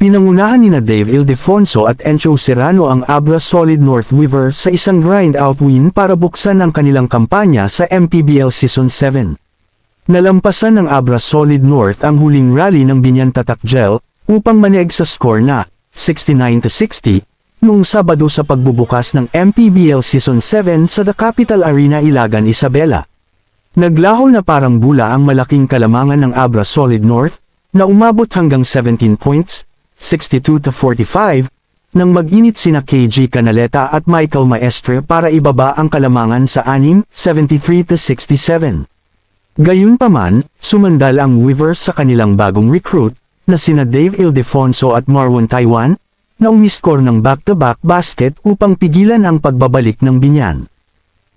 Pinangunahan nina Dave Ildefonso at Encho Serrano ang Abra Solid North Weaver sa isang grind-out win para buksan ang kanilang kampanya sa MPBL Season 7. Nalampasan ng Abra Solid North ang huling rally ng Binyan Tatak Gel upang maneeg sa score na 69-60 noong Sabado sa pagbubukas ng MPBL Season 7 sa The Capital Arena, Ilagan, Isabela. Naglaho na parang bula ang malaking kalamangan ng Abra Solid North na umabot hanggang 17 points, 62-45, nang mag-init sina KG Canaleta at Michael Maestre para ibaba ang kalamangan sa 6, 73-67. Gayunpaman, sumandal ang Weavers sa kanilang bagong recruit, na sina Dave Ildefonso at Marwan Taiwan, na umiskor ng back-to-back basket upang pigilan ang pagbabalik ng Binyan.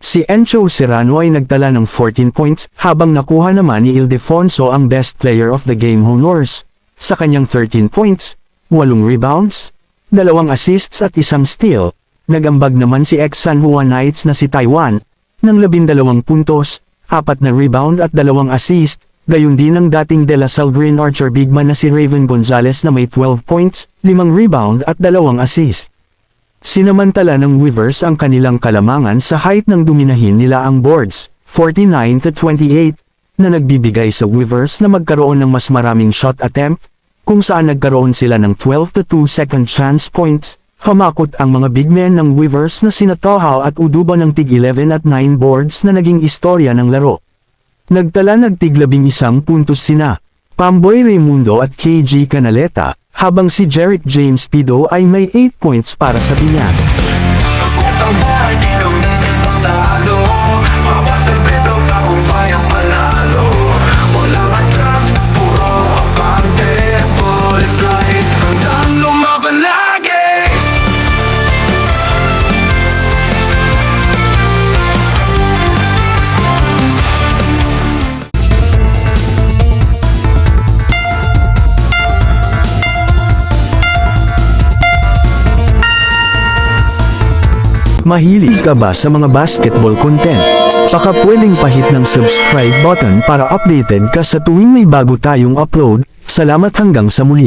Si Encho Serrano ay nagtala ng 14 points, habang nakuha naman ni Ildefonso ang Best Player of the Game honors, sa kanyang 13 points, 8 rebounds, 2 assists at 1 steal. Nagambag naman si ex-San Juan Knights na si Taiwan, ng 12 puntos, 4 na rebound at 2 assist, gayon din ang dating De La Salle Green Archer bigman na si Raven Gonzalez na may 12 points, 5 rebound at 2 assist. Sinamantala ng Weavers ang kanilang kalamangan sa height ng duminahin nila ang boards, 49-28, na nagbibigay sa Weavers na magkaroon ng mas maraming shot attempt, kung saan nagkaroon sila ng 12-2 second chance points. Hamakot ang mga big men ng Weavers na sina Tohao at Uduba ng tig 11 at 9 boards na naging istorya ng laro. Nagtala tig 11 puntos sina Pamboy Raimundo at KG Canaleta, habang si Jerick James Pido ay may 8 points para sa Binyan. Mahilig ka ba sa mga basketball content? Baka pwedeng pahit ng subscribe button para updated ka sa tuwing may bago tayong upload. Salamat hanggang sa muli.